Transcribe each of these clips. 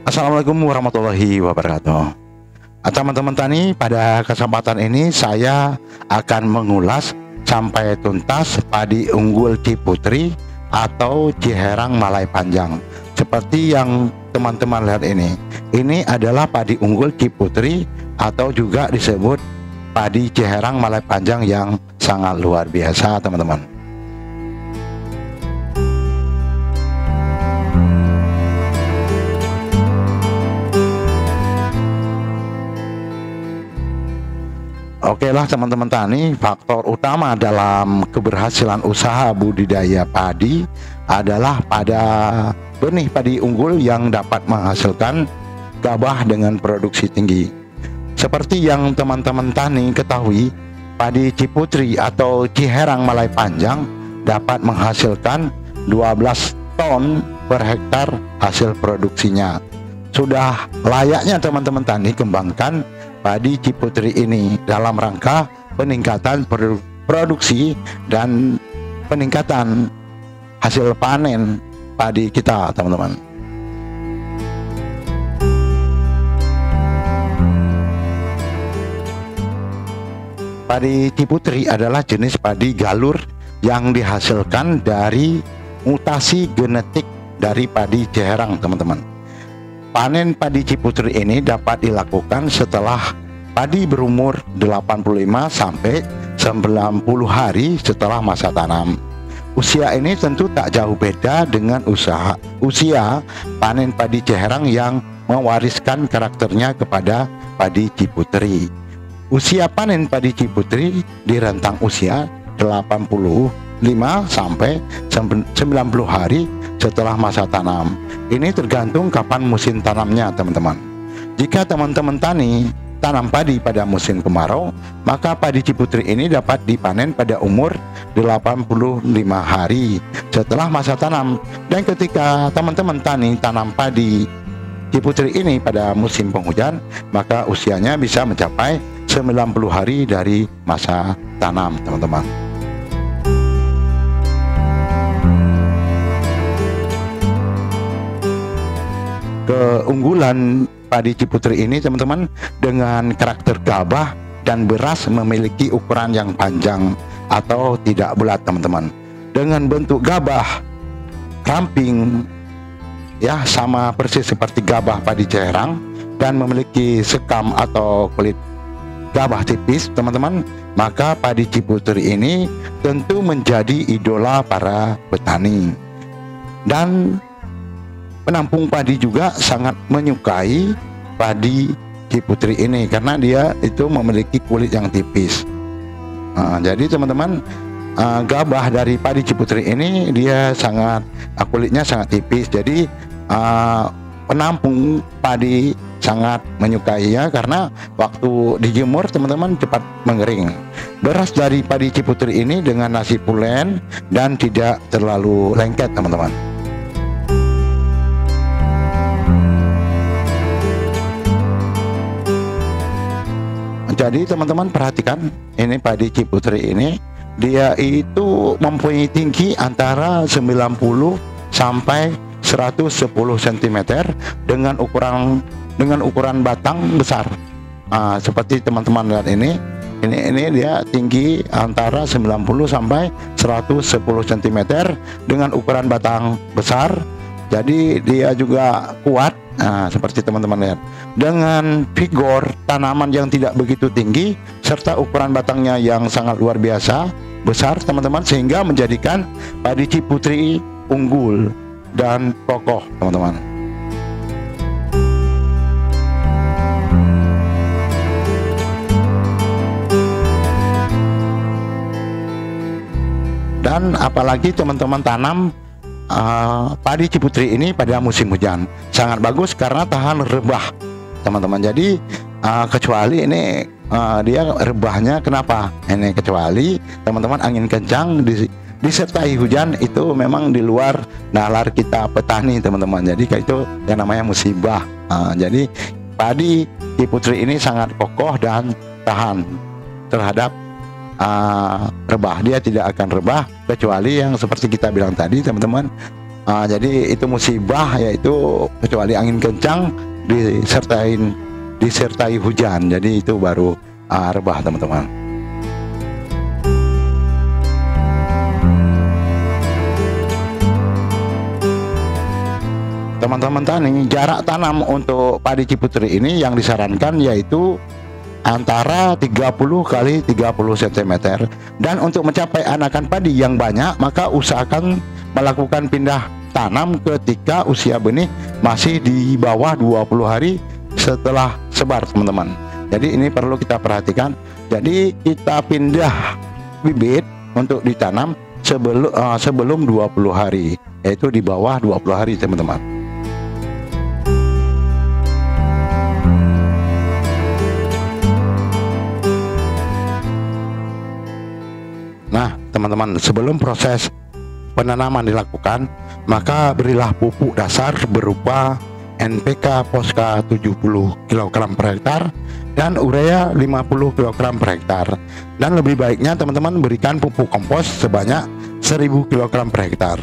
Assalamualaikum warahmatullahi wabarakatuh. Teman-teman tani, pada kesempatan ini saya akan mengulas sampai tuntas padi unggul Ciputri atau Ciherang Malai Panjang. Seperti yang teman-teman lihat ini adalah padi unggul Ciputri atau juga disebut padi Ciherang Malai Panjang yang sangat luar biasa, teman-teman. Oke lah teman-teman tani, faktor utama dalam keberhasilan usaha budidaya padi adalah pada benih padi unggul yang dapat menghasilkan gabah dengan produksi tinggi. Seperti yang teman-teman tani ketahui, padi Ciputri atau Ciherang Malai Panjang dapat menghasilkan 12 ton per hektar hasil produksinya. Sudah layaknya teman-teman tani kembangkan padi Ciputri ini dalam rangka peningkatan produksi dan peningkatan hasil panen padi kita, teman-teman. Padi Ciputri adalah jenis padi galur yang dihasilkan dari mutasi genetik dari padi Ciherang, teman-teman. Panen padi Ciputri ini dapat dilakukan setelah padi berumur 85 sampai 90 hari setelah masa tanam. Usia ini tentu tak jauh beda dengan usia panen padi Ciherang yang mewariskan karakternya kepada padi Ciputri. Usia panen padi Ciputri di rentang usia 85 sampai 90 hari setelah masa tanam. Ini tergantung kapan musim tanamnya, teman-teman. Jika teman-teman tani tanam padi pada musim kemarau, maka padi Ciputri ini dapat dipanen pada umur 85 hari setelah masa tanam. Dan ketika teman-teman tani tanam padi Ciputri ini pada musim penghujan, maka usianya bisa mencapai 90 hari dari masa tanam, teman-teman. Keunggulan padi Ciputri ini, teman-teman, dengan karakter gabah dan beras memiliki ukuran yang panjang atau tidak bulat, teman-teman. Dengan bentuk gabah ramping, ya, sama persis seperti gabah padi Ciherang, dan memiliki sekam atau kulit gabah tipis, teman-teman, maka padi Ciputri ini tentu menjadi idola para petani. Dan penampung padi juga sangat menyukai padi Ciputri ini karena dia itu memiliki kulit yang tipis. Jadi teman-teman, gabah dari padi Ciputri ini dia kulitnya sangat tipis. Jadi penampung padi sangat menyukainya karena waktu dijemur, teman-teman, cepat mengering. Beras dari padi Ciputri ini dengan nasi pulen dan tidak terlalu lengket, teman-teman. Jadi teman-teman perhatikan, ini padi Ciputri ini dia itu mempunyai tinggi antara 90 sampai 110 cm dengan ukuran batang besar. Seperti teman-teman lihat ini dia tinggi antara 90 sampai 110 cm dengan ukuran batang besar. Jadi dia juga kuat. Seperti teman-teman lihat, dengan vigor tanaman yang tidak begitu tinggi serta ukuran batangnya yang sangat luar biasa besar, teman-teman, sehingga menjadikan padi Ciputri unggul dan kokoh, teman-teman. Dan apalagi teman-teman tanam padi Ciputri ini pada musim hujan sangat bagus karena tahan rebah, teman-teman. Jadi kecuali ini dia rebahnya kenapa ini, kecuali teman-teman angin kencang disertai hujan, itu memang di luar nalar kita petani, teman-teman. Jadi kayak itu yang namanya musibah. Jadi padi Ciputri ini sangat kokoh dan tahan terhadap rebah. Dia tidak akan rebah kecuali yang seperti kita bilang tadi, teman-teman, Jadi itu musibah, yaitu kecuali angin kencang disertai hujan, jadi itu baru rebah teman-teman. Teman-teman tani, jarak tanam untuk padi Ciputri ini yang disarankan yaitu antara 30 kali 30 cm. Dan untuk mencapai anakan padi yang banyak, maka usahakan melakukan pindah tanam ketika usia benih masih di bawah 20 hari setelah sebar teman-teman. Jadi ini perlu kita perhatikan. Jadi kita pindah bibit untuk ditanam sebelum 20 hari, yaitu di bawah 20 hari teman-teman. Nah teman-teman, sebelum proses penanaman dilakukan, maka berilah pupuk dasar berupa NPK Posca 70 kg per hektar dan urea 50 kg per hektar. Dan lebih baiknya teman-teman berikan pupuk kompos sebanyak 1000 kg per hektar.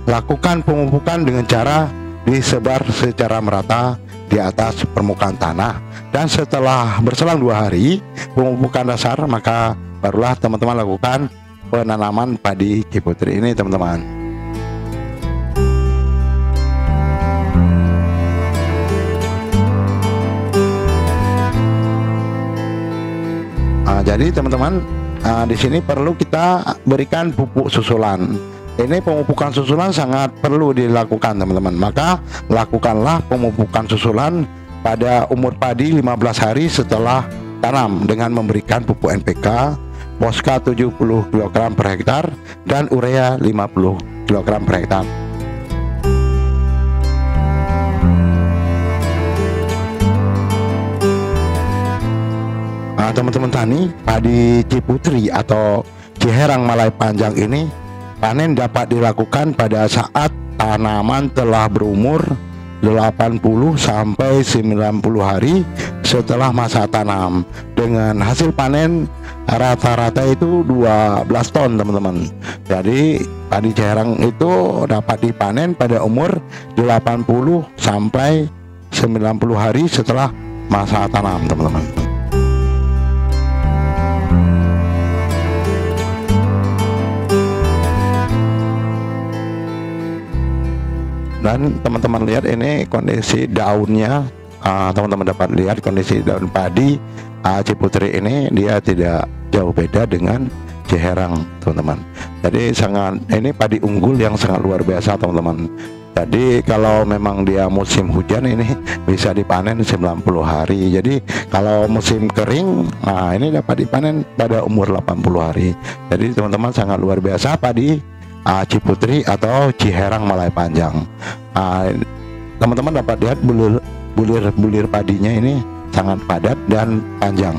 Lakukan pemupukan dengan cara disebar secara merata di atas permukaan tanah, dan setelah berselang 2 hari pemupukan dasar, maka barulah teman-teman lakukan penanaman padi Ciputri ini teman-teman. Jadi teman-teman, di sini perlu kita berikan pupuk susulan. Ini pemupukan susulan sangat perlu dilakukan teman-teman. Maka lakukanlah pemupukan susulan pada umur padi 15 hari setelah tanam dengan memberikan pupuk NPK Posca 70 kg per hektar dan urea 50 kg per hektar. Teman-teman tani, padi Ciputri atau Ciherang Malai Panjang ini panen dapat dilakukan pada saat tanaman telah berumur 80 sampai 90 hari setelah masa tanam, dengan hasil panen rata-rata itu 12 ton teman-teman. Jadi padi Ciherang itu dapat dipanen pada umur 80 sampai 90 hari setelah masa tanam teman-teman. Dan teman-teman lihat ini kondisi daunnya, teman-teman dapat lihat kondisi daun padi Ciputri ini, dia tidak jauh beda dengan Ciherang teman-teman. Jadi ini padi unggul yang sangat luar biasa teman-teman. Jadi kalau memang dia musim hujan ini bisa dipanen 90 hari. Jadi kalau musim kering, ini dapat dipanen pada umur 80 hari. Jadi teman-teman sangat luar biasa padi Ciputri atau Ciherang Malai Panjang. Teman-teman dapat lihat bulir padinya ini sangat padat dan panjang.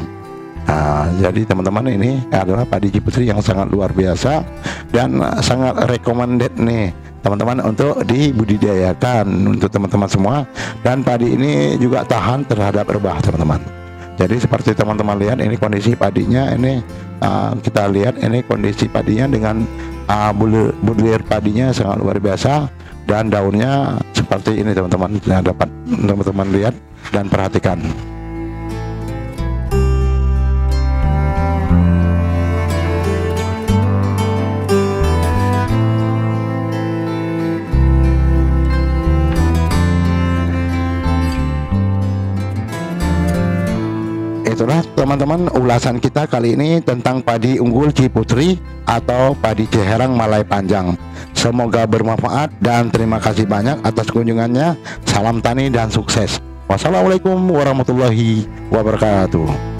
Jadi teman-teman, ini adalah padi Ciputri yang sangat luar biasa dan sangat recommended nih teman-teman untuk dibudidayakan untuk teman-teman semua. Dan padi ini juga tahan terhadap rebah teman-teman. Jadi seperti teman-teman lihat ini kondisi padinya ini, kita lihat ini kondisi padinya dengan bulir padinya sangat luar biasa dan daunnya seperti ini teman-teman, dapat teman-teman lihat dan perhatikan. Itulah teman-teman ulasan kita kali ini tentang padi unggul Ciputri atau padi Ciherang Malai Panjang. Semoga bermanfaat dan terima kasih banyak atas kunjungannya. Salam tani dan sukses. Wassalamualaikum warahmatullahi wabarakatuh.